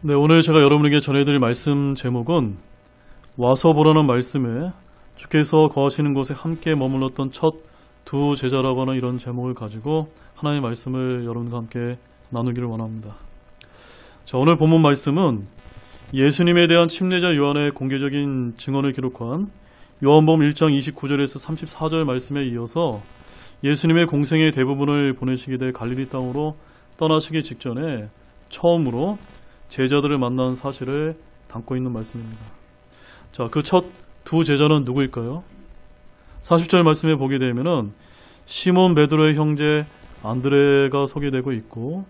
네, 오늘 제가 여러분에게 전해드릴 말씀 제목은 와서 보라는 말씀에 주께서 거하시는 곳에 함께 머물렀던 첫 두 제자라고 하는 이런 제목을 가지고 하나님의 말씀을 여러분과 함께 나누기를 원합니다. 자, 오늘 본문 말씀은 예수님에 대한 침례자 요한의 공개적인 증언을 기록한 요한복음 1장 29절에서 34절 말씀에 이어서 예수님의 공생의 대부분을 보내시게 될 갈릴리 땅으로 떠나시기 직전에 처음으로 제자들을 만난 사실을 담고 있는 말씀입니다. 자, 그 첫 두 제자는 누구일까요? 40절 말씀에 보게 되면은 시몬 베드로의 형제 안드레가 소개되고 있고,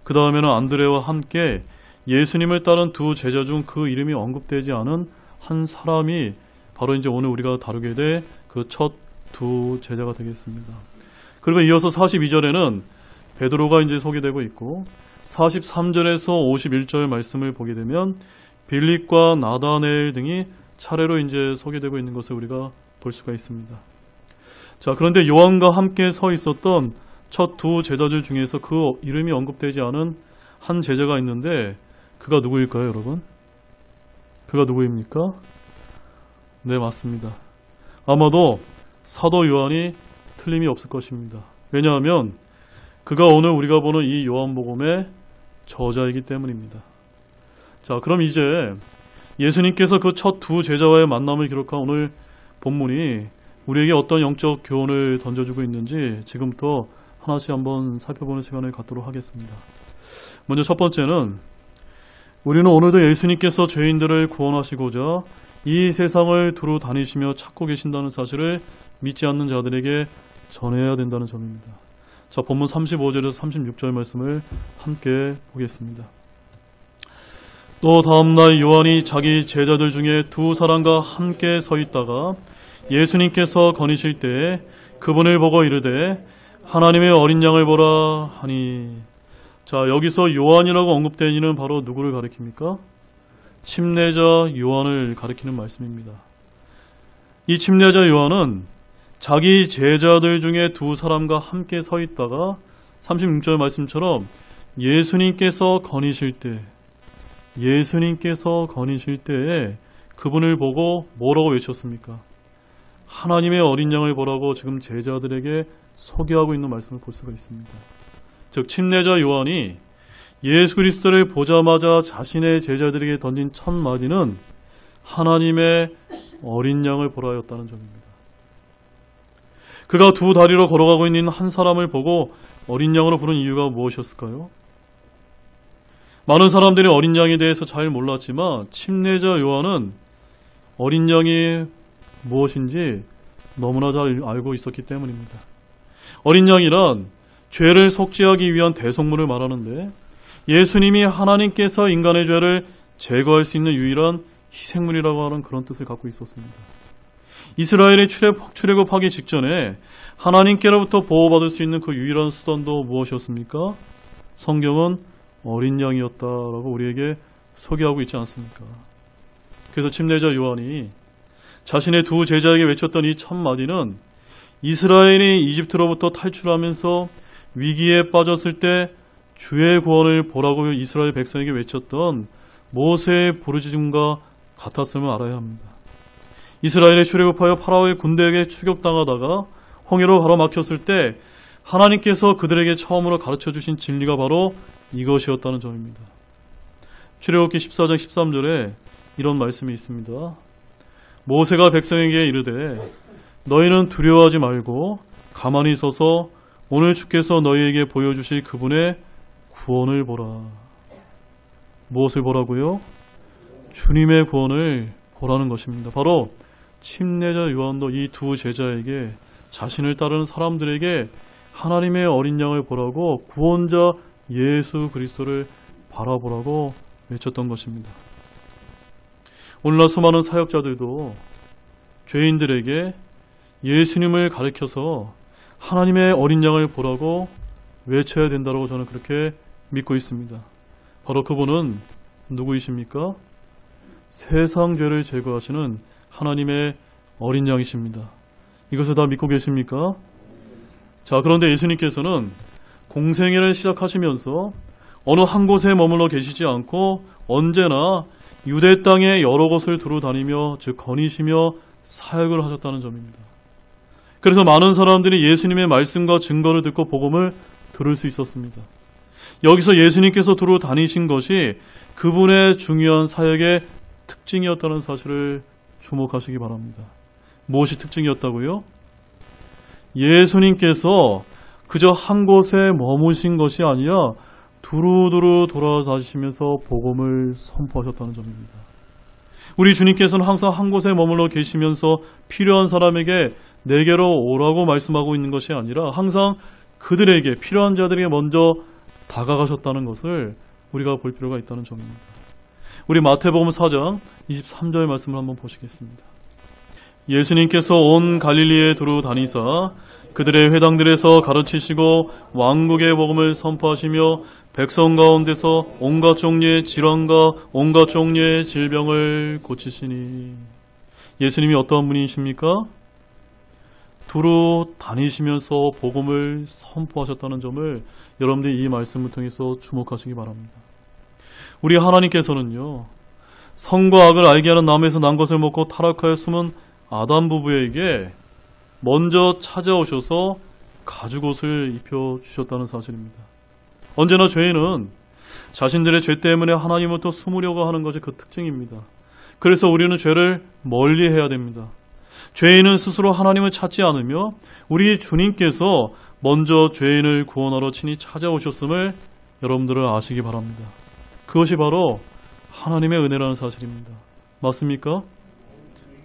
그 다음에는 안드레와 함께 예수님을 따른 두 제자 중 그 이름이 언급되지 않은 한 사람이 바로 이제 오늘 우리가 다루게 될 그 첫 두 제자가 되겠습니다. 그리고 이어서 42절에는 베드로가 이제 소개되고 있고, 43절에서 51절 말씀을 보게 되면 빌립과 나다네엘 등이 차례로 이제 소개되고 있는 것을 우리가 볼 수가 있습니다. 자, 그런데 요한과 함께 서 있었던 첫 두 제자들 중에서 그 이름이 언급되지 않은 한 제자가 있는데 그가 누구일까요, 여러분? 그가 누구입니까? 네, 맞습니다. 아마도 사도 요한이 틀림이 없을 것입니다. 왜냐하면 그가 오늘 우리가 보는 이 요한복음의 저자이기 때문입니다. 자, 그럼 이제 예수님께서 그 첫 두 제자와의 만남을 기록한 오늘 본문이 우리에게 어떤 영적 교훈을 던져주고 있는지 지금부터 하나씩 한번 살펴보는 시간을 갖도록 하겠습니다. 먼저 첫 번째는 우리는 오늘도 예수님께서 죄인들을 구원하시고자 이 세상을 두루 다니시며 찾고 계신다는 사실을 믿지 않는 자들에게 전해야 된다는 점입니다. 자, 본문 35절에서 36절 말씀을 함께 보겠습니다. 또 다음날 요한이 자기 제자들 중에 두 사람과 함께 서 있다가 예수님께서 거니실 때에 그분을 보고 이르되 하나님의 어린 양을 보라 하니. 자, 여기서 요한이라고 언급된 이는 바로 누구를 가리킵니까? 침례자 요한을 가리키는 말씀입니다. 이 침례자 요한은 자기 제자들 중에 두 사람과 함께 서 있다가 36절 말씀처럼 예수님께서 거니실 때에 그분을 보고 뭐라고 외쳤습니까? 하나님의 어린 양을 보라고 지금 제자들에게 소개하고 있는 말씀을 볼 수가 있습니다. 즉 침례자 요한이 예수 그리스도를 보자마자 자신의 제자들에게 던진 첫 마디는 하나님의 어린 양을 보라였다는 점입니다. 그가 두 다리로 걸어가고 있는 한 사람을 보고 어린 양으로 부른 이유가 무엇이었을까요? 많은 사람들이 어린 양에 대해서 잘 몰랐지만 침례자 요한은 어린 양이 무엇인지 너무나 잘 알고 있었기 때문입니다. 어린 양이란 죄를 속죄하기 위한 대속물을 말하는데 예수님이 하나님께서 인간의 죄를 제거할 수 있는 유일한 희생물이라고 하는 그런 뜻을 갖고 있었습니다. 이스라엘이 출애굽하기 직전에 하나님께로부터 보호받을 수 있는 그 유일한 수단도 무엇이었습니까? 성경은 어린 양이었다라고 우리에게 소개하고 있지 않습니까? 그래서 침례자 요한이 자신의 두 제자에게 외쳤던 이 첫 마디는 이스라엘이 이집트로부터 탈출하면서 위기에 빠졌을 때 주의 구원을 보라고 이스라엘 백성에게 외쳤던 모세의 부르짖음과 같았음을 알아야 합니다. 이스라엘이 출애굽하여 파라오의 군대에게 추격당하다가 홍해로 가로막혔을 때 하나님께서 그들에게 처음으로 가르쳐 주신 진리가 바로 이것이었다는 점입니다. 출애굽기 14장 13절에 이런 말씀이 있습니다. 모세가 백성에게 이르되 너희는 두려워하지 말고 가만히 서서 오늘 주께서 너희에게 보여주실 그분의 구원을 보라. 무엇을 보라고요? 주님의 구원을 보라는 것입니다. 바로 침례자 요한도 이 두 제자에게 자신을 따르는 사람들에게 하나님의 어린 양을 보라고 구원자 예수 그리스도를 바라보라고 외쳤던 것입니다. 오늘날 수많은 사역자들도 죄인들에게 예수님을 가리켜서 하나님의 어린 양을 보라고 외쳐야 된다고 저는 그렇게 믿고 있습니다. 바로 그분은 누구이십니까? 세상 죄를 제거하시는 하나님의 어린 양이십니다. 이것을 다 믿고 계십니까? 자, 그런데 예수님께서는 공생애를 시작하시면서 어느 한 곳에 머물러 계시지 않고 언제나 유대 땅의 여러 곳을 두루 다니며 즉 거니시며 사역을 하셨다는 점입니다. 그래서 많은 사람들이 예수님의 말씀과 증거를 듣고 복음을 들을 수 있었습니다. 여기서 예수님께서 두루 다니신 것이 그분의 중요한 사역의 특징이었다는 사실을 주목하시기 바랍니다. 무엇이 특징이었다고요? 예수님께서 그저 한 곳에 머무신 것이 아니라 두루두루 돌아다니시면서 복음을 선포하셨다는 점입니다. 우리 주님께서는 항상 한 곳에 머물러 계시면서 필요한 사람에게 내게로 오라고 말씀하고 있는 것이 아니라 항상 그들에게 필요한 자들에게 먼저 다가가셨다는 것을 우리가 볼 필요가 있다는 점입니다. 우리 마태복음 4장 23절 말씀을 한번 보시겠습니다. 예수님께서 온 갈릴리에 두루 다니사 그들의 회당들에서 가르치시고 왕국의 복음을 선포하시며 백성 가운데서 온갖 종류의 질환과 온갖 종류의 질병을 고치시니. 예수님이 어떠한 분이십니까? 두루 다니시면서 복음을 선포하셨다는 점을 여러분들이 이 말씀을 통해서 주목하시기 바랍니다. 우리 하나님께서는요, 선과 악을 알게 하는 나무에서 난 것을 먹고 타락하여 숨은 아담 부부에게 먼저 찾아오셔서 가죽옷을 입혀주셨다는 사실입니다. 언제나 죄인은 자신들의 죄 때문에 하나님부터 숨으려고 하는 것이 그 특징입니다. 그래서 우리는 죄를 멀리해야 됩니다. 죄인은 스스로 하나님을 찾지 않으며 우리 주님께서 먼저 죄인을 구원하러 친히 찾아오셨음을 여러분들은 아시기 바랍니다. 그것이 바로 하나님의 은혜라는 사실입니다. 맞습니까?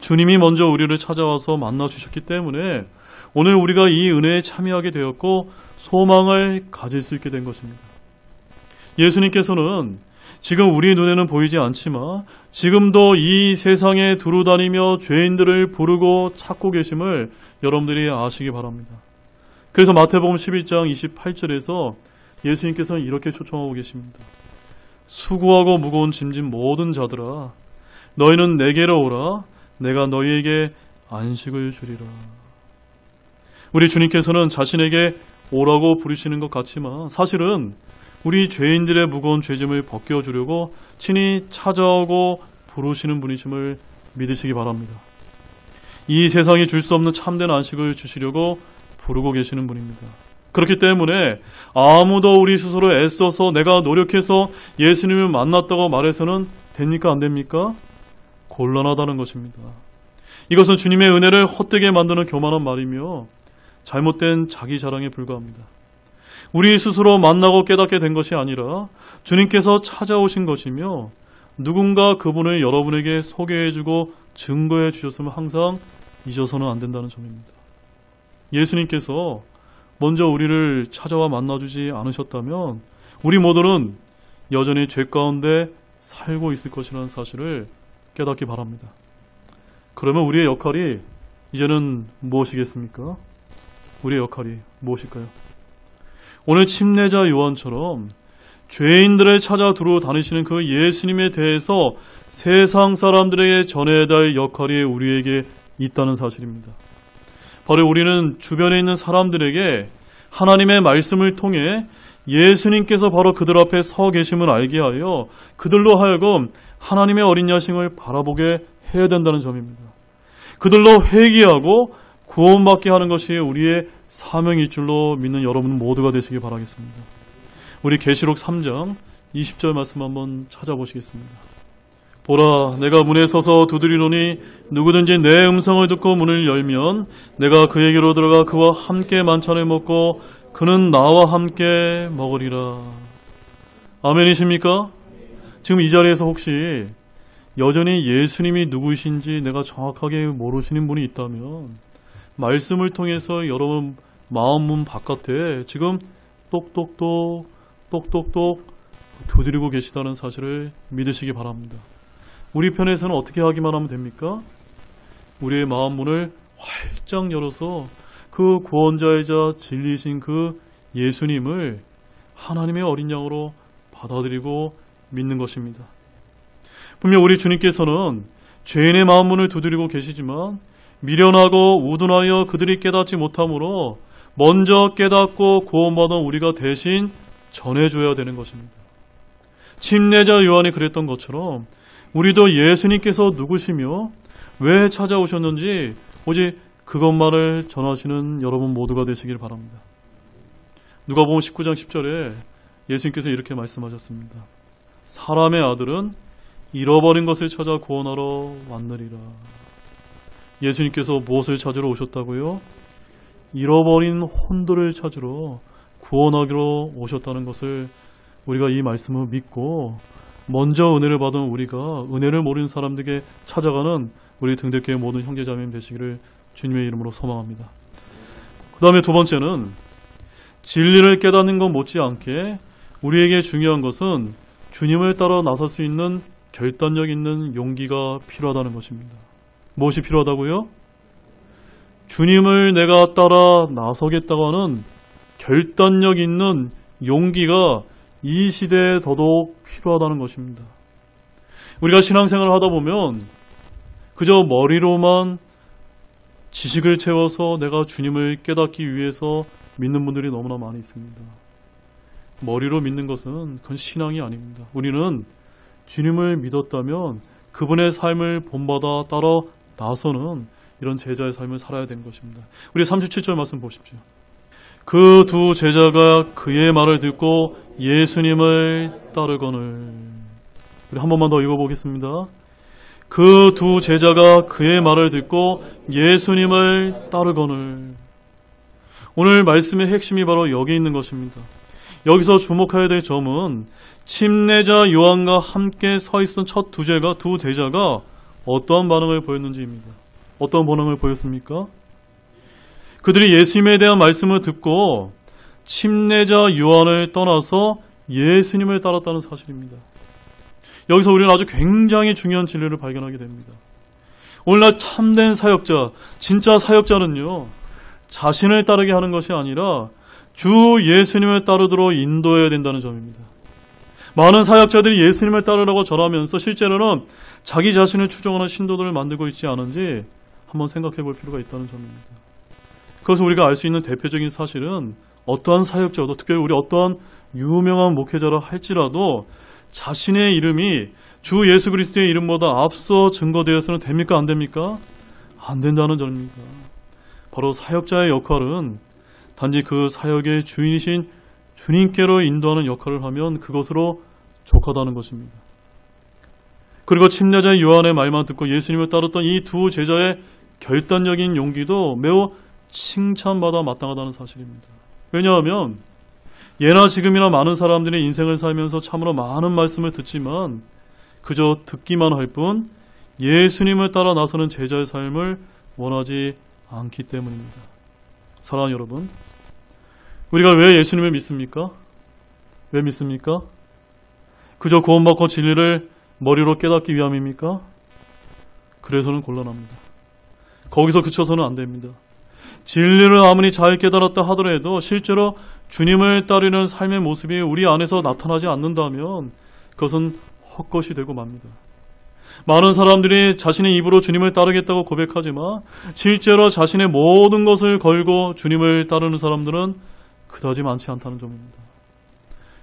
주님이 먼저 우리를 찾아와서 만나주셨기 때문에 오늘 우리가 이 은혜에 참여하게 되었고 소망을 가질 수 있게 된 것입니다. 예수님께서는 지금 우리 눈에는 보이지 않지만 지금도 이 세상에 두루다니며 죄인들을 부르고 찾고 계심을 여러분들이 아시기 바랍니다. 그래서 마태복음 11장 28절에서 예수님께서는 이렇게 초청하고 계십니다. 수고하고 무거운 짐진 모든 자들아 너희는 내게로 오라 내가 너희에게 안식을 주리라. 우리 주님께서는 자신에게 오라고 부르시는 것 같지만 사실은 우리 죄인들의 무거운 죄짐을 벗겨주려고 친히 찾아오고 부르시는 분이심을 믿으시기 바랍니다. 이 세상이 줄 수 없는 참된 안식을 주시려고 부르고 계시는 분입니다. 그렇기 때문에 아무도 우리 스스로 애써서 내가 노력해서 예수님을 만났다고 말해서는 됩니까? 안 됩니까? 곤란하다는 것입니다. 이것은 주님의 은혜를 헛되게 만드는 교만한 말이며 잘못된 자기 자랑에 불과합니다. 우리 스스로 만나고 깨닫게 된 것이 아니라 주님께서 찾아오신 것이며 누군가 그분을 여러분에게 소개해주고 증거해 주셨으면 항상 잊어서는 안 된다는 점입니다. 예수님께서 먼저 우리를 찾아와 만나주지 않으셨다면 우리 모두는 여전히 죄 가운데 살고 있을 것이라는 사실을 깨닫기 바랍니다. 그러면 우리의 역할이 이제는 무엇이겠습니까? 우리의 역할이 무엇일까요? 오늘 침례자 요한처럼 죄인들을 찾아 두루 다니시는 그 예수님에 대해서 세상 사람들에게 전해야 할 역할이 우리에게 있다는 사실입니다. 바로 우리는 주변에 있는 사람들에게 하나님의 말씀을 통해 예수님께서 바로 그들 앞에 서 계심을 알게 하여 그들로 하여금 하나님의 어린 야심을 바라보게 해야 된다는 점입니다. 그들로 회개하고 구원받게 하는 것이 우리의 사명일 줄로 믿는 여러분 모두가 되시길 바라겠습니다. 우리 계시록 3장 20절 말씀 한번 찾아보시겠습니다. 보라, 내가 문에 서서 두드리노니 누구든지 내 음성을 듣고 문을 열면 내가 그에게로 들어가 그와 함께 만찬을 먹고 그는 나와 함께 먹으리라. 아멘이십니까? 지금 이 자리에서 혹시 여전히 예수님이 누구이신지 내가 정확하게 모르시는 분이 있다면 말씀을 통해서 여러분 마음 문 바깥에 지금 똑똑똑 두드리고 계시다는 사실을 믿으시기 바랍니다. 우리 편에서는 어떻게 하기만 하면 됩니까? 우리의 마음 문을 활짝 열어서 그 구원자이자 진리이신 그 예수님을 하나님의 어린 양으로 받아들이고 믿는 것입니다. 분명 우리 주님께서는 죄인의 마음 문을 두드리고 계시지만 미련하고 우둔하여 그들이 깨닫지 못하므로 먼저 깨닫고 구원받은 우리가 대신 전해줘야 되는 것입니다. 침례자 요한이 그랬던 것처럼 우리도 예수님께서 누구시며 왜 찾아오셨는지 오직 그것만을 전하시는 여러분 모두가 되시길 바랍니다. 누가복음 19장 10절에 예수님께서 이렇게 말씀하셨습니다. 사람의 아들은 잃어버린 것을 찾아 구원하러 왔느리라. 예수님께서 무엇을 찾으러 오셨다고요? 잃어버린 혼들을 찾으러 구원하기로 오셨다는 것을 우리가 이 말씀을 믿고 먼저 은혜를 받은 우리가 은혜를 모르는 사람들에게 찾아가는 우리 등대교회 모든 형제자매님 되시기를 주님의 이름으로 소망합니다. 그 다음에 두 번째는 진리를 깨닫는 것 못지않게 우리에게 중요한 것은 주님을 따라 나설 수 있는 결단력 있는 용기가 필요하다는 것입니다. 무엇이 필요하다고요? 주님을 내가 따라 나서겠다고 하는 결단력 있는 용기가 이 시대에 더더욱 필요하다는 것입니다. 우리가 신앙생활을 하다 보면 그저 머리로만 지식을 채워서 내가 주님을 깨닫기 위해서 믿는 분들이 너무나 많이 있습니다. 머리로 믿는 것은 그건 신앙이 아닙니다. 우리는 주님을 믿었다면 그분의 삶을 본받아 따라 나서는 이런 제자의 삶을 살아야 되는 것입니다. 우리 37절 말씀 보십시오. 그 두 제자가 그의 말을 듣고 예수님을 따르거늘. 우리 한 번만 더 읽어보겠습니다. 그 두 제자가 그의 말을 듣고 예수님을 따르거늘. 오늘 말씀의 핵심이 바로 여기 있는 것입니다. 여기서 주목해야 될 점은 침례자 요한과 함께 서 있던 첫 두 제자가 어떠한 반응을 보였는지입니다. 어떤 반응을 보였습니까? 그들이 예수님에 대한 말씀을 듣고 침례자 요한을 떠나서 예수님을 따랐다는 사실입니다. 여기서 우리는 아주 굉장히 중요한 진리를 발견하게 됩니다. 오늘날 참된 사역자, 진짜 사역자는요, 자신을 따르게 하는 것이 아니라 주 예수님을 따르도록 인도해야 된다는 점입니다. 많은 사역자들이 예수님을 따르라고 전하면서 실제로는 자기 자신을 추종하는 신도들을 만들고 있지 않은지 한번 생각해 볼 필요가 있다는 점입니다. 그래서 우리가 알 수 있는 대표적인 사실은 어떠한 사역자도, 특별히 우리 어떠한 유명한 목회자라 할지라도 자신의 이름이 주 예수 그리스도의 이름보다 앞서 증거되어서는 됩니까? 안 됩니까? 안 된다는 점입니다. 바로 사역자의 역할은 단지 그 사역의 주인이신 주님께로 인도하는 역할을 하면 그것으로 족하다는 것입니다. 그리고 침례자 요한의 말만 듣고 예수님을 따랐던 이 두 제자의 결단적인 용기도 매우 칭찬받아 마땅하다는 사실입니다. 왜냐하면 예나 지금이나 많은 사람들이 인생을 살면서 참으로 많은 말씀을 듣지만 그저 듣기만 할 뿐 예수님을 따라 나서는 제자의 삶을 원하지 않기 때문입니다. 사랑하는 여러분, 우리가 왜 예수님을 믿습니까? 왜 믿습니까? 그저 구원받고 진리를 머리로 깨닫기 위함입니까? 그래서는 곤란합니다. 거기서 그쳐서는 안 됩니다. 진리를 아무리 잘 깨달았다 하더라도 실제로 주님을 따르는 삶의 모습이 우리 안에서 나타나지 않는다면 그것은 헛것이 되고 맙니다. 많은 사람들이 자신의 입으로 주님을 따르겠다고 고백하지만 실제로 자신의 모든 것을 걸고 주님을 따르는 사람들은 그다지 많지 않다는 점입니다.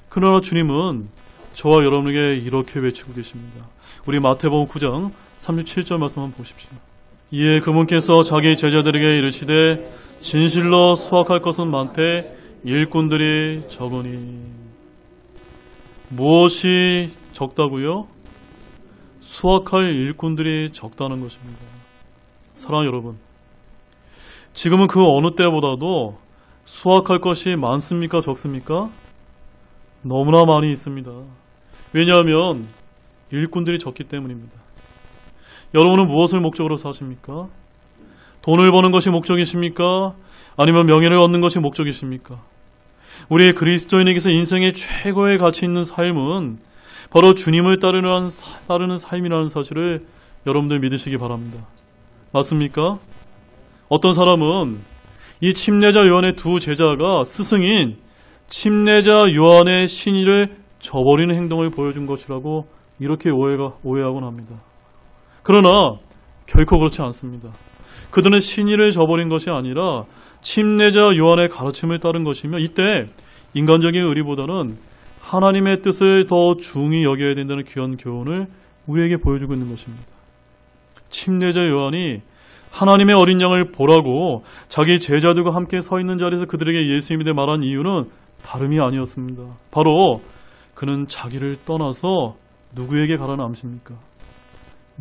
그러나 주님은 저와 여러분에게 이렇게 외치고 계십니다. 우리 마태복음 9장 37절 말씀 한번 보십시오. 이에 그분께서 자기 제자들에게 이르시되 진실로 수확할 것은 많되 일꾼들이 적으니. 무엇이 적다고요? 수확할 일꾼들이 적다는 것입니다. 사랑하는 여러분, 지금은 그 어느 때보다도 수확할 것이 많습니까? 적습니까? 너무나 많이 있습니다. 왜냐하면 일꾼들이 적기 때문입니다. 여러분은 무엇을 목적으로 사십니까? 돈을 버는 것이 목적이십니까? 아니면 명예를 얻는 것이 목적이십니까? 우리 그리스도인에게서 인생의 최고의 가치 있는 삶은 바로 주님을 따르는 삶이라는 사실을 여러분들 믿으시기 바랍니다. 맞습니까? 어떤 사람은 이 침례자 요한의 두 제자가 스승인 침례자 요한의 신의를 저버리는 행동을 보여준 것이라고 이렇게 오해하곤 합니다. 그러나 결코 그렇지 않습니다. 그들은 신의를 저버린 것이 아니라 침례자 요한의 가르침을 따른 것이며 이때 인간적인 의리보다는 하나님의 뜻을 더 중히 여겨야 된다는 귀한 교훈을 우리에게 보여주고 있는 것입니다. 침례자 요한이 하나님의 어린 양을 보라고 자기 제자들과 함께 서 있는 자리에서 그들에게 예수님에 대해 말한 이유는 다름이 아니었습니다. 바로 그는 자기를 떠나서 누구에게 가라는 암시입니까?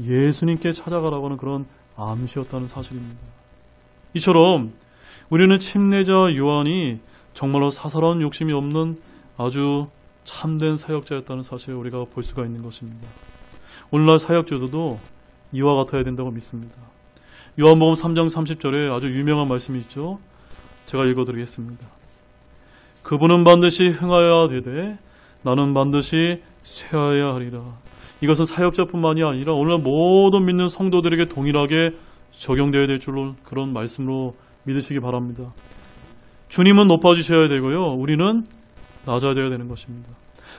예수님께 찾아가라고 하는 그런 암시였다는 사실입니다. 이처럼 우리는 침례자 요한이 정말로 사사로운 욕심이 없는 아주 참된 사역자였다는 사실을 우리가 볼 수가 있는 것입니다. 오늘날 사역자들도 이와 같아야 된다고 믿습니다. 요한복음 3장 30절에 아주 유명한 말씀이 있죠. 제가 읽어드리겠습니다. 그분은 반드시 흥하여야 되되 나는 반드시 쇠하여야 하리라. 이것은 사역자뿐만이 아니라 오늘 모든 믿는 성도들에게 동일하게 적용되어야 될 줄로 그런 말씀으로 믿으시기 바랍니다. 주님은 높아지셔야 되고요. 우리는 낮아야 되는 것입니다.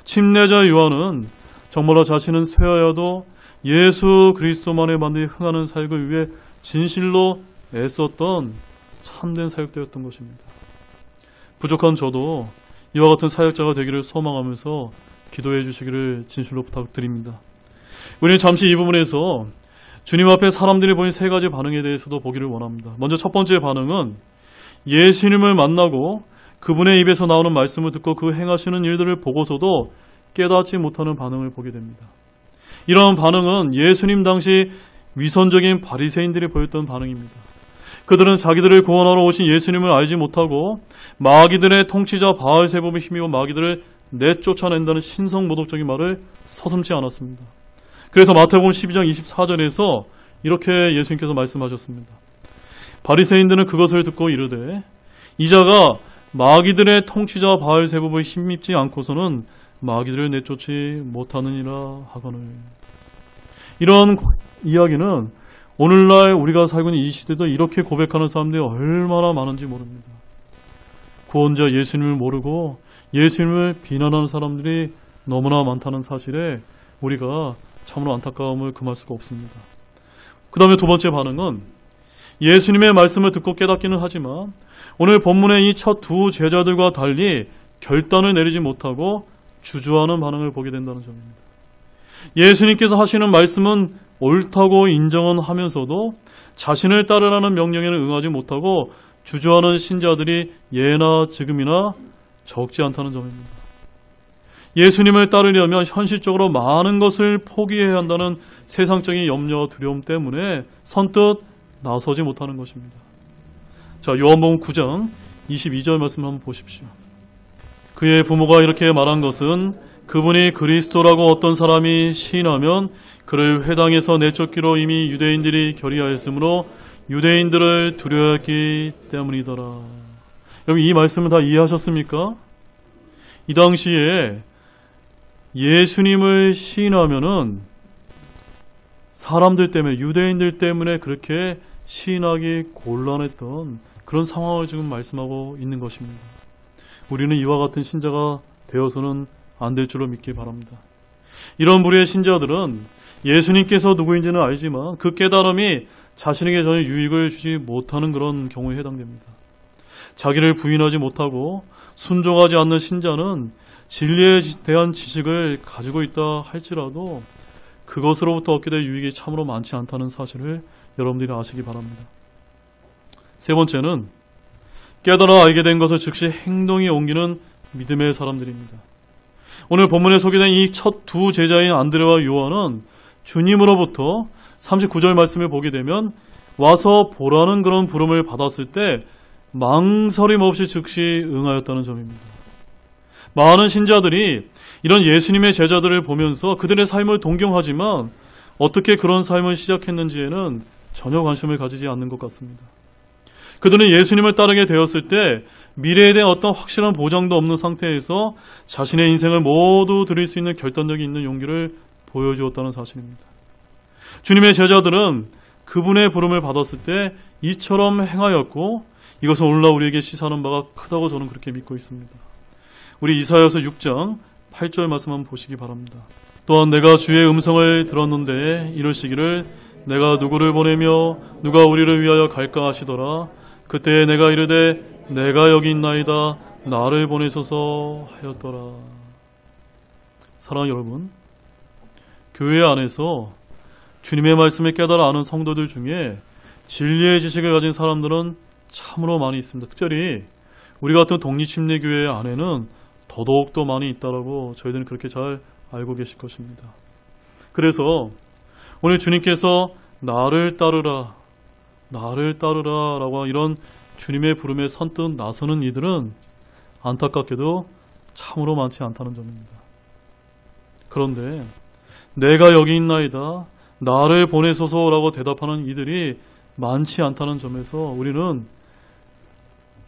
침례자 요한은 정말로 자신은 쇠하여도 예수 그리스도만의 반드시 흥하는 사역을 위해 진실로 애썼던 참된 사역자였던 것입니다. 부족한 저도 이와 같은 사역자가 되기를 소망하면서 기도해 주시기를 진실로 부탁드립니다. 우리는 잠시 이 부분에서 주님 앞에 사람들이 보인 세 가지 반응에 대해서도 보기를 원합니다. 먼저 첫 번째 반응은 예수님을 만나고 그분의 입에서 나오는 말씀을 듣고 그 행하시는 일들을 보고서도 깨닫지 못하는 반응을 보게 됩니다. 이러한 반응은 예수님 당시 위선적인 바리새인들이 보였던 반응입니다. 그들은 자기들을 구원하러 오신 예수님을 알지 못하고 마귀들의 통치자 바알세봄에 힘입어 마귀들을 내쫓아낸다는 신성모독적인 말을 서슴지 않았습니다. 그래서 마태복음 12장 24절에서 이렇게 예수님께서 말씀하셨습니다. 바리새인들은 그것을 듣고 이르되 이자가 마귀들의 통치자 바알세봄에 힘입지 않고서는 마귀들을 내쫓지 못하느니라 하거늘. 이런 이야기는 오늘날 우리가 살고 있는 이 시대도 이렇게 고백하는 사람들이 얼마나 많은지 모릅니다. 구원자 예수님을 모르고 예수님을 비난하는 사람들이 너무나 많다는 사실에 우리가 참으로 안타까움을 금할 수가 없습니다. 그 다음에 두 번째 반응은 예수님의 말씀을 듣고 깨닫기는 하지만 오늘 본문의 이 첫 두 제자들과 달리 결단을 내리지 못하고 주저하는 반응을 보게 된다는 점입니다. 예수님께서 하시는 말씀은 옳다고 인정은 하면서도 자신을 따르라는 명령에는 응하지 못하고 주저하는 신자들이 예나 지금이나 적지 않다는 점입니다. 예수님을 따르려면 현실적으로 많은 것을 포기해야 한다는 세상적인 염려와 두려움 때문에 선뜻 나서지 못하는 것입니다. 자, 요한복음 9장 22절 말씀 한번 보십시오. 그의 부모가 이렇게 말한 것은 그분이 그리스도라고 어떤 사람이 시인하면 그를 회당에서 내쫓기로 이미 유대인들이 결의하였으므로 유대인들을 두려워했기 때문이더라. 여러분, 이 말씀을 다 이해하셨습니까? 이 당시에 예수님을 시인하면은 사람들 때문에, 유대인들 때문에 그렇게 시인하기 곤란했던 그런 상황을 지금 말씀하고 있는 것입니다. 우리는 이와 같은 신자가 되어서는 안 될 줄로 믿기 바랍니다. 이런 무리의 신자들은 예수님께서 누구인지는 알지만 그 깨달음이 자신에게 전혀 유익을 주지 못하는 그런 경우에 해당됩니다. 자기를 부인하지 못하고 순종하지 않는 신자는 진리에 대한 지식을 가지고 있다 할지라도 그것으로부터 얻게 될 유익이 참으로 많지 않다는 사실을 여러분들이 아시기 바랍니다. 세 번째는 깨달아 알게 된 것을 즉시 행동에 옮기는 믿음의 사람들입니다. 오늘 본문에 소개된 이 첫 두 제자인 안드레와 요한은 주님으로부터 39절 말씀을 보게 되면 와서 보라는 그런 부름을 받았을 때 망설임 없이 즉시 응하였다는 점입니다. 많은 신자들이 이런 예수님의 제자들을 보면서 그들의 삶을 동경하지만 어떻게 그런 삶을 시작했는지에는 전혀 관심을 가지지 않는 것 같습니다. 그들은 예수님을 따르게 되었을 때 미래에 대한 어떤 확실한 보장도 없는 상태에서 자신의 인생을 모두 드릴 수 있는 결단력이 있는 용기를 보여주었다는 사실입니다. 주님의 제자들은 그분의 부름을 받았을 때 이처럼 행하였고 이것은 오늘날 우리에게 시사하는 바가 크다고 저는 그렇게 믿고 있습니다. 우리 이사야서 6장 8절 말씀 한번 보시기 바랍니다. 또한 내가 주의 음성을 들었는데 이르시기를 내가 누구를 보내며 누가 우리를 위하여 갈까 하시더라. 그때 내가 이르되 내가 여기 있나이다 나를 보내소서 하였더라. 사랑하는 여러분, 교회 안에서 주님의 말씀을 깨달아 아는 성도들 중에 진리의 지식을 가진 사람들은 참으로 많이 있습니다. 특별히 우리 같은 독립침례교회 안에는 더더욱더 많이 있다라고 저희들은 그렇게 잘 알고 계실 것입니다. 그래서 오늘 주님께서 나를 따르라 라고 이런 주님의 부름에 선뜻 나서는 이들은 안타깝게도 참으로 많지 않다는 점입니다. 그런데 내가 여기 있나이다, 나를 보내소서라고 대답하는 이들이 많지 않다는 점에서 우리는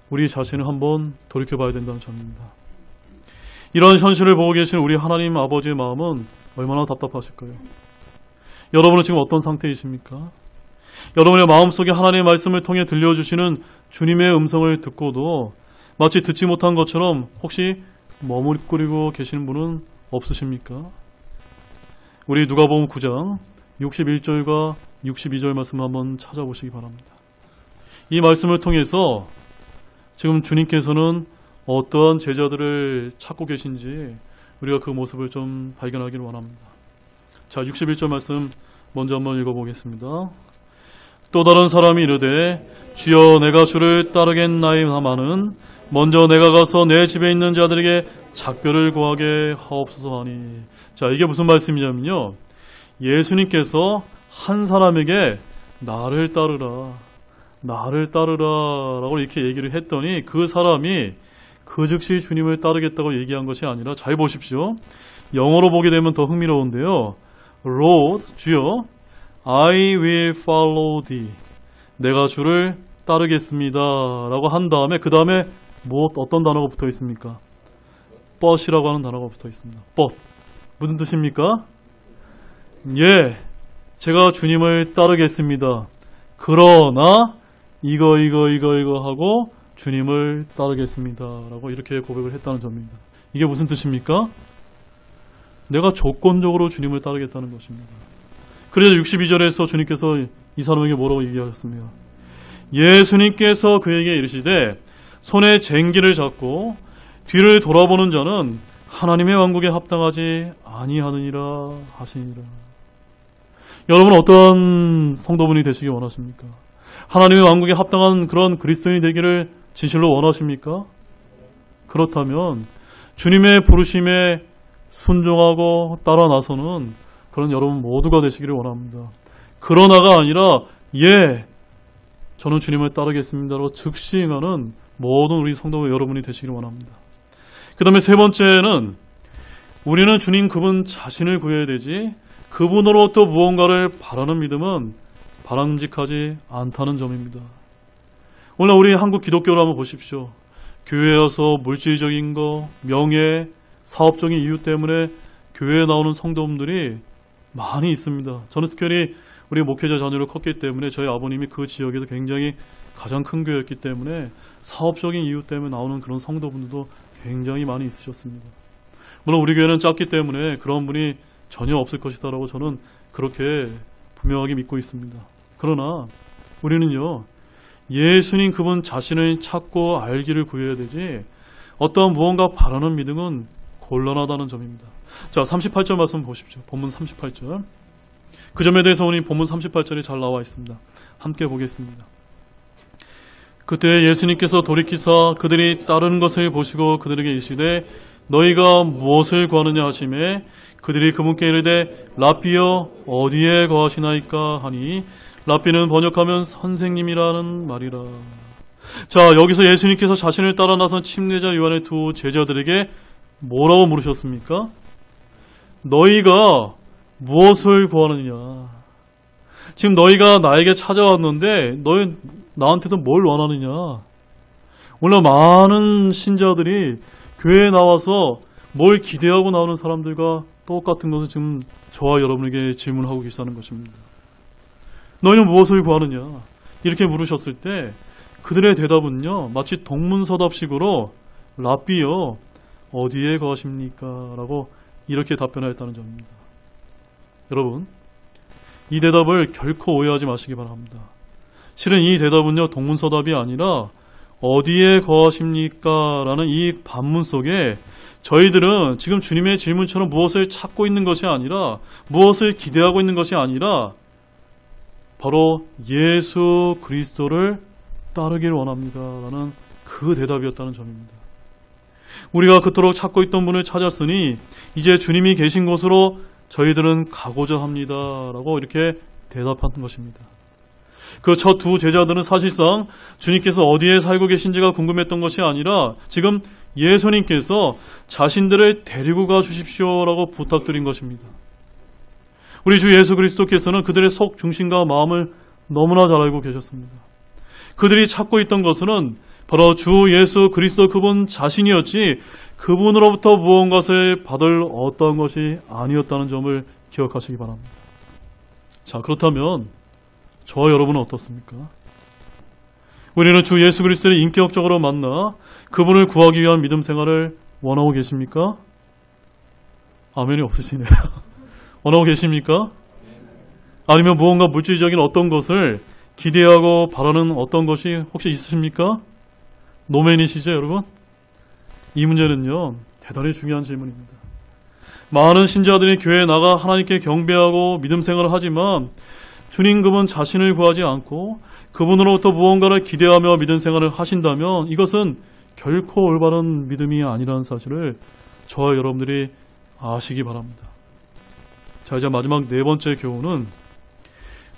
우리 자신을 한번 돌이켜봐야 된다는 점입니다. 이런 현실을 보고 계신 우리 하나님 아버지의 마음은 얼마나 답답하실까요? 여러분은 지금 어떤 상태이십니까? 여러분의 마음속에 하나님의 말씀을 통해 들려주시는 주님의 음성을 듣고도 마치 듣지 못한 것처럼 혹시 머뭇거리고 계시는 분은 없으십니까? 우리 누가복음 9장 61절과 62절 말씀을 한번 찾아보시기 바랍니다. 이 말씀을 통해서 지금 주님께서는 어떠한 제자들을 찾고 계신지 우리가 그 모습을 좀 발견하기를 원합니다. 자, 61절 말씀 먼저 한번 읽어보겠습니다. 또 다른 사람이 이르되 주여 내가 주를 따르겠나이다마는 먼저 내가 가서 내 집에 있는 자들에게 작별을 구하게 하옵소서 하니. 자, 이게 무슨 말씀이냐면요, 예수님께서 한 사람에게 나를 따르라 라고 이렇게 얘기를 했더니 그 사람이 그 즉시 주님을 따르겠다고 얘기한 것이 아니라, 잘 보십시오. 영어로 보게 되면 더 흥미로운데요, Lord, 주여, I will follow thee. 내가 주를 따르겠습니다 라고 한 다음에 그 다음에 어떤 단어가 붙어 있습니까? but이라고 하는 단어가 붙어 있습니다. but. 무슨 뜻입니까? 예, 제가 주님을 따르겠습니다. 그러나 이거 하고 주님을 따르겠습니다 라고 이렇게 고백을 했다는 점입니다. 이게 무슨 뜻입니까? 내가 조건적으로 주님을 따르겠다는 것입니다. 그래서 62절에서 주님께서 이 사람에게 뭐라고 얘기하셨습니까? 예수님께서 그에게 이르시되 손에 쟁기를 잡고 뒤를 돌아보는 자는 하나님의 왕국에 합당하지 아니하느니라 하시니라. 여러분, 어떠한 성도분이 되시기 원하십니까? 하나님의 왕국에 합당한 그런 그리스도인이 되기를 진실로 원하십니까? 그렇다면 주님의 부르심에 순종하고 따라 나서는 그런 여러분 모두가 되시기를 원합니다. 그러나가 아니라 예, 저는 주님을 따르겠습니다로 즉시 응하는 모든 우리 성도 여러분이 되시기를 원합니다. 그 다음에 세 번째는 우리는 주님 그분 자신을 구해야 되지 그분으로부터 무언가를 바라는 믿음은 바람직하지 않다는 점입니다. 오늘 우리 한국 기독교를 한번 보십시오. 교회여서 물질적인 거, 명예, 사업적인 이유 때문에 교회에 나오는 성도분들이 많이 있습니다. 저는 특별히 우리 목회자 자녀로 컸기 때문에 저희 아버님이 그 지역에서 굉장히 가장 큰 교회였기 때문에 사업적인 이유 때문에 나오는 그런 성도분들도 굉장히 많이 있으셨습니다. 물론 우리 교회는 작기 때문에 그런 분이 전혀 없을 것이다라고 저는 그렇게 분명하게 믿고 있습니다. 그러나 우리는요, 예수님 그분 자신을 찾고 알기를 구해야 되지 어떠한 무언가 바라는 믿음은 곤란하다는 점입니다. 자, 38절 말씀 보십시오. 본문 38절. 그 점에 대해서 오늘 본문 38절이 잘 나와 있습니다. 함께 보겠습니다. 그때 예수님께서 돌이키사 그들이 따르는 것을 보시고 그들에게 이르시되 너희가 무엇을 구하느냐 하시매 그들이 그분께 이르되 랍비여 어디에 거하시나이까 하니 랍비는 번역하면 선생님이라는 말이라. 자, 여기서 예수님께서 자신을 따라 나선 침례자 요한의 두 제자들에게 뭐라고 물으셨습니까? 너희가 무엇을 구하느냐? 지금 너희가 나에게 찾아왔는데 너희 나한테도 뭘 원하느냐? 오늘 많은 신자들이 교회에 나와서 뭘 기대하고 나오는 사람들과 똑같은 것을 지금 저와 여러분에게 질문하고 계시다는 것입니다. 너희는 무엇을 구하느냐? 이렇게 물으셨을 때 그들의 대답은요, 마치 동문서답식으로 랍비여 어디에 거하십니까? 라고 이렇게 답변하였다는 점입니다. 여러분, 이 대답을 결코 오해하지 마시기 바랍니다. 실은 이 대답은요, 동문서답이 아니라 어디에 거하십니까? 라는 이 반문 속에 저희들은 지금 주님의 질문처럼 무엇을 찾고 있는 것이 아니라, 무엇을 기대하고 있는 것이 아니라 바로 예수 그리스도를 따르길 원합니다 라는 그 대답이었다는 점입니다. 우리가 그토록 찾고 있던 분을 찾았으니 이제 주님이 계신 곳으로 저희들은 가고자 합니다 라고 이렇게 대답한 것입니다. 그 첫 두 제자들은 사실상 주님께서 어디에 살고 계신지가 궁금했던 것이 아니라 지금 예수님께서 자신들을 데리고 가 주십시오라고 부탁드린 것입니다. 우리 주 예수 그리스도께서는 그들의 속 중심과 마음을 너무나 잘 알고 계셨습니다. 그들이 찾고 있던 것은 바로 주 예수 그리스도 그분 자신이었지 그분으로부터 무언가를 받을 어떠한 것이 아니었다는 점을 기억하시기 바랍니다. 자, 그렇다면 저와 여러분은 어떻습니까? 우리는 주 예수 그리스도를 인격적으로 만나 그분을 구하기 위한 믿음 생활을 원하고 계십니까? 아멘이 없으시네요. 원하고 계십니까? 아니면 무언가 물질적인 어떤 것을 기대하고 바라는 어떤 것이 혹시 있으십니까? 노맨이시죠, 여러분? 이 문제는요, 대단히 중요한 질문입니다. 많은 신자들이 교회에 나가 하나님께 경배하고 믿음 생활을 하지만 주님 그분 자신을 구하지 않고 그분으로부터 무언가를 기대하며 믿음 생활을 하신다면 이것은 결코 올바른 믿음이 아니라는 사실을 저와 여러분들이 아시기 바랍니다. 자, 이제 마지막 네 번째 교훈은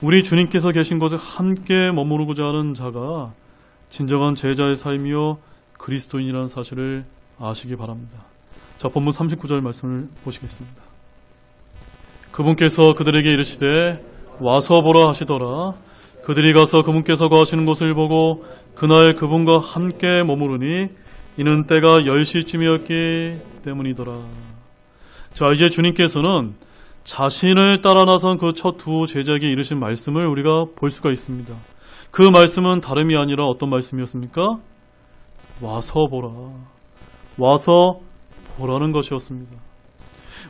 우리 주님께서 계신 곳에 함께 머무르고자 하는 자가 진정한 제자의 삶이요 그리스도인이라는 사실을 아시기 바랍니다. 자, 본문 39절 말씀을 보시겠습니다. 그분께서 그들에게 이르시되 와서 보라 하시더라. 그들이 가서 그분께서 거하시는 곳을 보고 그날 그분과 함께 머무르니 이는 때가 10시쯤이었기 때문이더라. 자, 이제 주님께서는 자신을 따라 나선 그 첫 두 제자에게 이르신 말씀을 우리가 볼 수가 있습니다. 그 말씀은 다름이 아니라 어떤 말씀이었습니까? 와서 보라. 와서 보라는 것이었습니다.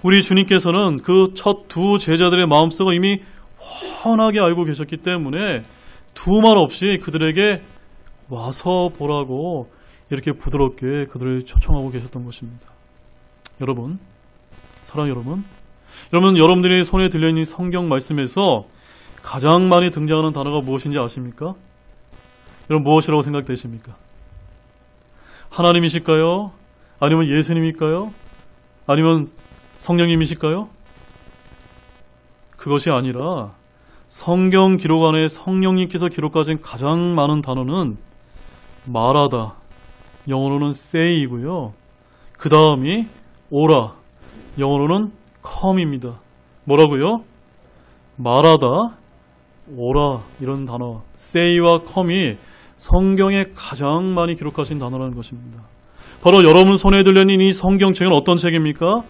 우리 주님께서는 그 첫 두 제자들의 마음속을 이미 훤하게 알고 계셨기 때문에 두말 없이 그들에게 와서 보라고 이렇게 부드럽게 그들을 초청하고 계셨던 것입니다. 여러분, 사랑 여러분, 여러분들이 손에 들려있는 성경 말씀에서 가장 많이 등장하는 단어가 무엇인지 아십니까? 여러분, 무엇이라고 생각되십니까? 하나님이실까요? 아니면 예수님일까요? 아니면 성령님이실까요? 그것이 아니라 성경 기록 안에 성령님께서 기록하신 가장 많은 단어는 말하다, 영어로는 say이고요. 그 다음이 오라, 영어로는 come입니다. 뭐라고요? 말하다, 오라 이런 단어 say와 come이 성경에 가장 많이 기록하신 단어라는 것입니다. 바로 여러분 손에 들려있는 이 성경책은 어떤 책입니까?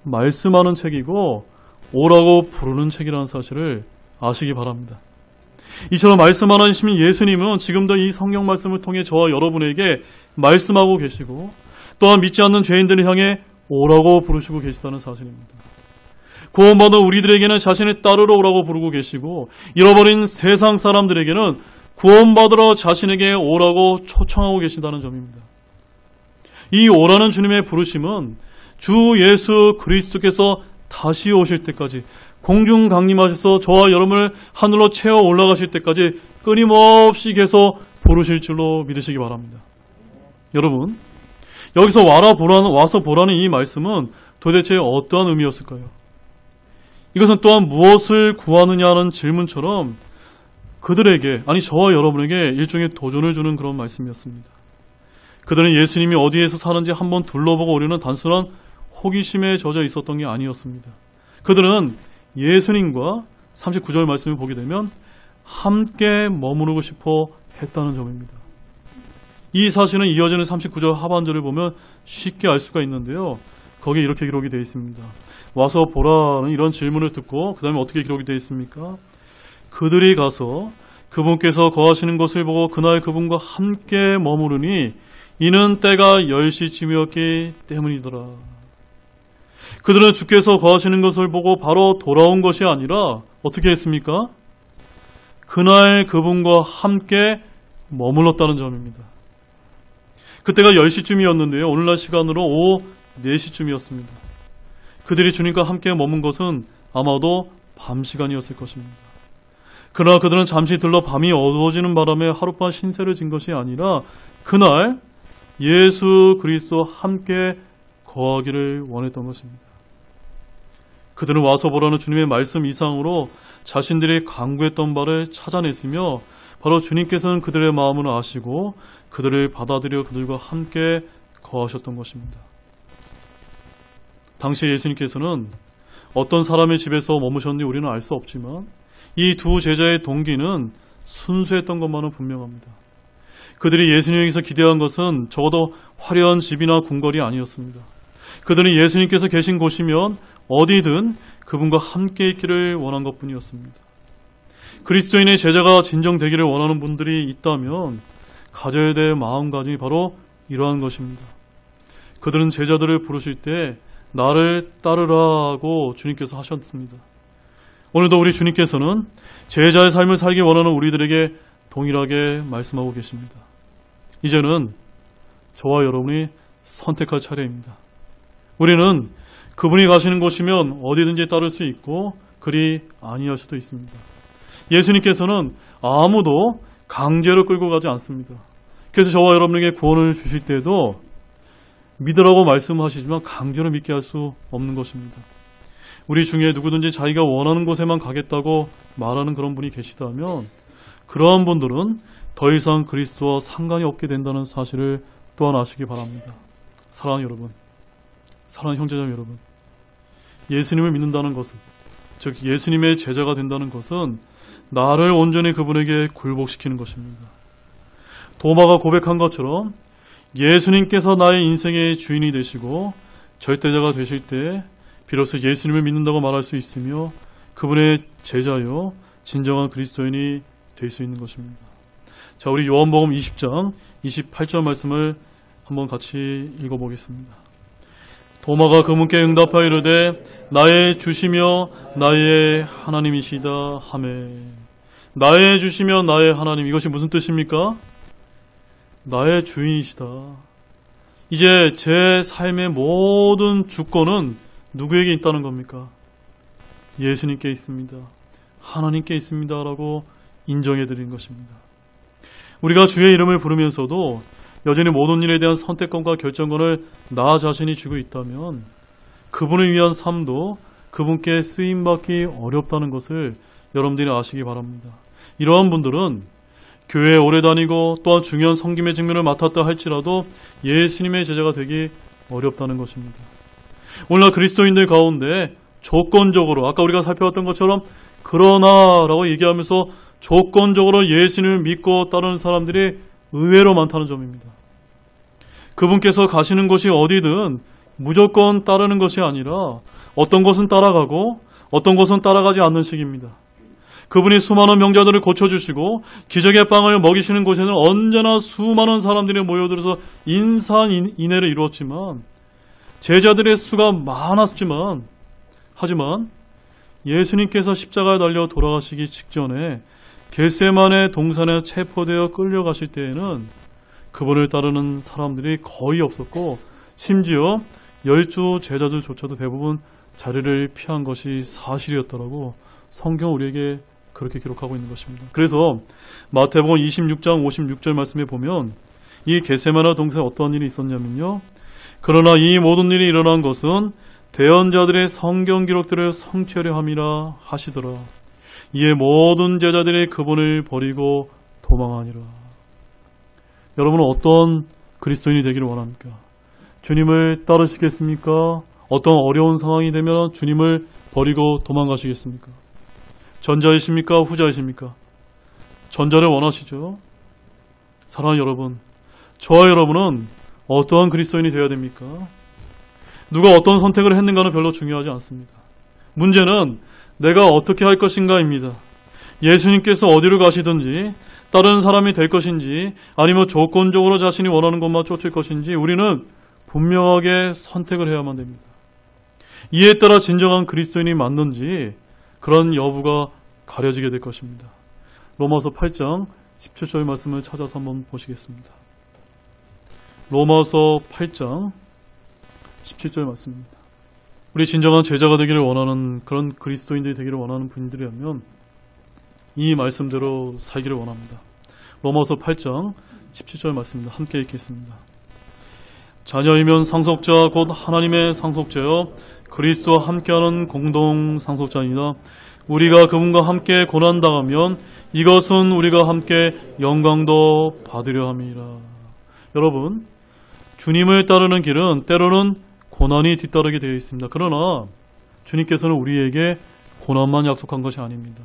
말씀하는 책이고 오라고 부르는 책이라는 사실을 아시기 바랍니다. 이처럼 말씀하시는 예수님은 지금도 이 성경 말씀을 통해 저와 여러분에게 말씀하고 계시고 또한 믿지 않는 죄인들을 향해 오라고 부르시고 계시다는 사실입니다. 구원받은 우리들에게는 자신을 따르러 오라고 부르고 계시고 잃어버린 세상 사람들에게는 구원받으러 자신에게 오라고 초청하고 계신다는 점입니다. 이 오라는 주님의 부르심은 주 예수 그리스도께서 다시 오실 때까지 공중 강림하셔서 저와 여러분을 하늘로 채워 올라가실 때까지 끊임없이 계속 부르실 줄로 믿으시기 바랍니다. 여러분, 여기서 와서 보라는 이 말씀은 도대체 어떠한 의미였을까요? 이것은 또한 무엇을 구하느냐는 질문처럼 그들에게, 아니 저와 여러분에게 일종의 도전을 주는 그런 말씀이었습니다. 그들은 예수님이 어디에서 사는지 한번 둘러보고 오려는 단순한 호기심에 젖어 있었던 게 아니었습니다. 그들은 예수님과 39절 말씀을 보게 되면 함께 머무르고 싶어 했다는 점입니다. 이 사실은 이어지는 39절 하반절을 보면 쉽게 알 수가 있는데요. 거기에 이렇게 기록이 되어 있습니다. 와서 보라는 이런 질문을 듣고 그 다음에 어떻게 기록이 되어 있습니까? 그들이 가서 그분께서 거하시는 곳을 보고 그날 그분과 함께 머무르니 이는 때가 10시쯤이었기 때문이더라. 그들은 주께서 거하시는 것을 보고 바로 돌아온 것이 아니라 어떻게 했습니까? 그날 그분과 함께 머물렀다는 점입니다. 그때가 10시쯤이었는데요. 오늘날 시간으로 오후 4시쯤이었습니다. 그들이 주님과 함께 머문 것은 아마도 밤 시간이었을 것입니다. 그러나 그들은 잠시 들러 밤이 어두워지는 바람에 하룻밤 신세를 진 것이 아니라 그날 예수 그리스도와 함께 거하기를 원했던 것입니다. 그들은 와서 보라는 주님의 말씀 이상으로 자신들이 간구했던 바를 찾아냈으며 바로 주님께서는 그들의 마음을 아시고 그들을 받아들여 그들과 함께 거하셨던 것입니다. 당시 예수님께서는 어떤 사람의 집에서 머무셨는지 우리는 알 수 없지만 이 두 제자의 동기는 순수했던 것만은 분명합니다. 그들이 예수님에게서 기대한 것은 적어도 화려한 집이나 궁궐이 아니었습니다. 그들은 예수님께서 계신 곳이면 어디든 그분과 함께 있기를 원한 것뿐이었습니다. 그리스도인의 제자가 진정되기를 원하는 분들이 있다면 가져야 될 마음가짐이 바로 이러한 것입니다. 그들은 제자들을 부르실 때 나를 따르라고 주님께서 하셨습니다. 오늘도 우리 주님께서는 제자의 삶을 살기 원하는 우리들에게 동일하게 말씀하고 계십니다. 이제는 저와 여러분이 선택할 차례입니다. 우리는 그분이 가시는 곳이면 어디든지 따를 수 있고 그리 아니할 수도 있습니다. 예수님께서는 아무도 강제로 끌고 가지 않습니다. 그래서 저와 여러분에게 구원을 주실 때도 믿으라고 말씀하시지만 강제로 믿게 할 수 없는 것입니다. 우리 중에 누구든지 자기가 원하는 곳에만 가겠다고 말하는 그런 분이 계시다면 그러한 분들은 더 이상 그리스도와 상관이 없게 된다는 사실을 또한 아시기 바랍니다. 사랑하는 여러분, 사랑하는 형제자매 여러분, 예수님을 믿는다는 것은, 즉 예수님의 제자가 된다는 것은 나를 온전히 그분에게 굴복시키는 것입니다. 도마가 고백한 것처럼 예수님께서 나의 인생의 주인이 되시고 절대자가 되실 때 비로소 예수님을 믿는다고 말할 수 있으며 그분의 제자요 진정한 그리스도인이 될 수 있는 것입니다. 자, 우리 요한복음 20장 28절 말씀을 한번 같이 읽어보겠습니다. 도마가 그분께 응답하여 이르되 나의 주시며 나의 하나님이시다 하매. 나의 주시며 나의 하나님, 이것이 무슨 뜻입니까? 나의 주인이시다. 이제 제 삶의 모든 주권은 누구에게 있다는 겁니까? 예수님께 있습니다. 하나님께 있습니다. 라고 인정해드린 것입니다. 우리가 주의 이름을 부르면서도 여전히 모든 일에 대한 선택권과 결정권을 나 자신이 쥐고 있다면 그분을 위한 삶도 그분께 쓰임받기 어렵다는 것을 여러분들이 아시기 바랍니다. 이러한 분들은 교회에 오래 다니고 또한 중요한 섬김의 직면을 맡았다 할지라도 예수님의 제자가 되기 어렵다는 것입니다. 오늘날 그리스도인들 가운데 조건적으로 아까 우리가 살펴봤던 것처럼 그러나 라고 얘기하면서 조건적으로 예수님을 믿고 따르는 사람들이 의외로 많다는 점입니다. 그분께서 가시는 곳이 어디든 무조건 따르는 것이 아니라 어떤 곳은 따라가고 어떤 곳은 따라가지 않는 식입니다. 그분이 수많은 병자들을 고쳐주시고 기적의 빵을 먹이시는 곳에는 언제나 수많은 사람들이 모여들어서 인산인해를 이루었지만 제자들의 수가 많았지만 하지만 예수님께서 십자가에 달려 돌아가시기 직전에 겟세마네 동산에 체포되어 끌려가실 때에는 그분을 따르는 사람들이 거의 없었고 심지어 12 제자들조차도 대부분 자리를 피한 것이 사실이었더라고 성경 우리에게 그렇게 기록하고 있는 것입니다. 그래서 마태복음 26장 56절 말씀에 보면 이 겟세마네 동산에 어떤 일이 있었냐면요. 그러나 이 모든 일이 일어난 것은 대언자들의 성경 기록들을 성취하려 함이라 하시더라. 이에 모든 제자들이 그분을 버리고 도망하니라. 여러분은 어떤 그리스도인이 되기를 원합니까? 주님을 따르시겠습니까? 어떤 어려운 상황이 되면 주님을 버리고 도망가시겠습니까? 전자이십니까? 후자이십니까? 전자를 원하시죠? 사랑하는 여러분, 저와 여러분은 어떠한 그리스도인이 되어야 됩니까? 누가 어떤 선택을 했는가는 별로 중요하지 않습니다. 문제는 내가 어떻게 할 것인가입니다. 예수님께서 어디로 가시든지 다른 사람이 될 것인지 아니면 조건적으로 자신이 원하는 것만 쫓을 것인지 우리는 분명하게 선택을 해야만 됩니다. 이에 따라 진정한 그리스도인이 맞는지 그런 여부가 가려지게 될 것입니다. 로마서 8장 17절 말씀을 찾아서 한번 보시겠습니다. 로마서 8장 17절 말씀입니다. 우리 진정한 제자가 되기를 원하는 그런 그리스도인들이 되기를 원하는 분들이라면 이 말씀대로 살기를 원합니다. 로마서 8장 17절 말씀입니다. 함께 읽겠습니다. 자녀이면 상속자 곧 하나님의 상속자여 그리스도와 함께하는 공동 상속자이다. 우리가 그분과 함께 고난당하면 이것은 우리가 함께 영광도 받으려 함이라. 여러분, 주님을 따르는 길은 때로는 고난이 뒤따르게 되어 있습니다. 그러나 주님께서는 우리에게 고난만 약속한 것이 아닙니다.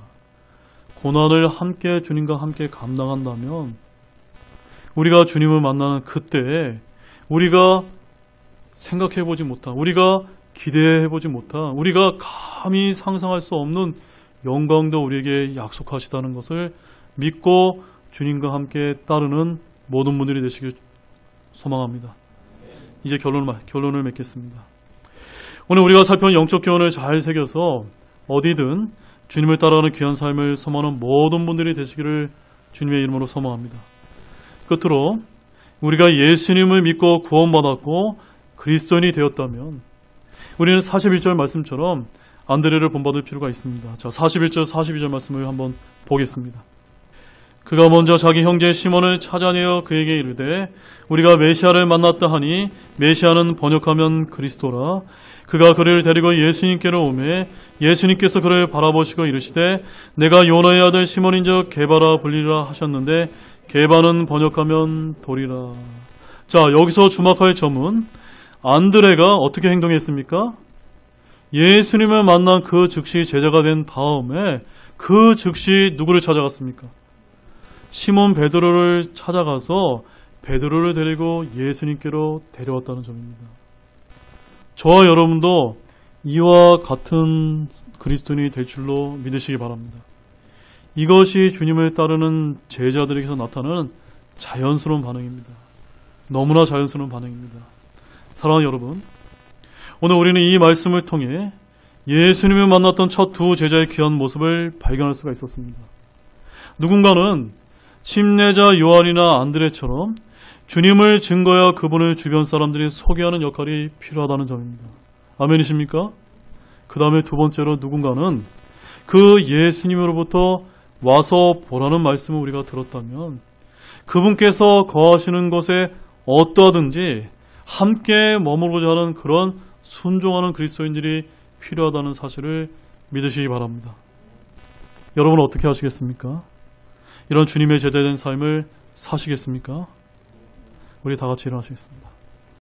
고난을 함께 주님과 함께 감당한다면 우리가 주님을 만나는 그때 우리가 생각해보지 못한, 우리가 기대해보지 못한, 우리가 감히 상상할 수 없는 영광도 우리에게 약속하시다는 것을 믿고 주님과 함께 따르는 모든 분들이 되시길 소망합니다. 이제 결론을 맺겠습니다. 오늘 우리가 살펴본 영적 교훈을 잘 새겨서 어디든 주님을 따라가는 귀한 삶을 소망하는 모든 분들이 되시기를 주님의 이름으로 소망합니다. 끝으로 우리가 예수님을 믿고 구원받았고 그리스도인이 되었다면 우리는 41절 말씀처럼 안드레를 본받을 필요가 있습니다. 자, 41절, 42절 말씀을 한번 보겠습니다. 그가 먼저 자기 형제 시몬을 찾아내어 그에게 이르되 우리가 메시아를 만났다 하니 메시아는 번역하면 그리스도라. 그가 그를 데리고 예수님께로 오매 예수님께서 그를 바라보시고 이르시되 내가 요나의 아들 시몬인즉 게바라 불리라 하셨는데 게바는 번역하면 돌이라. 자, 여기서 주목할 점은 안드레가 어떻게 행동했습니까? 예수님을 만난 그 즉시 제자가 된 다음에 그 즉시 누구를 찾아갔습니까? 시몬 베드로를 찾아가서 베드로를 데리고 예수님께로 데려왔다는 점입니다. 저와 여러분도 이와 같은 그리스도인이 될 줄로 믿으시기 바랍니다. 이것이 주님을 따르는 제자들에게서 나타나는 자연스러운 반응입니다. 너무나 자연스러운 반응입니다. 사랑하는 여러분, 오늘 우리는 이 말씀을 통해 예수님을 만났던 첫 두 제자의 귀한 모습을 발견할 수가 있었습니다. 누군가는 침례자 요한이나 안드레처럼 주님을 증거하여 그분을 주변 사람들이 소개하는 역할이 필요하다는 점입니다. 아멘이십니까? 그 다음에 두 번째로 누군가는 그 예수님으로부터 와서 보라는 말씀을 우리가 들었다면 그분께서 거하시는 곳에 어떠하든지 함께 머무르고자 하는 그런 순종하는 그리스도인들이 필요하다는 사실을 믿으시기 바랍니다. 여러분은 어떻게 하시겠습니까? 이런 주님의 제대된 삶을 사시겠습니까? 우리 다 같이 일어나시겠습니다.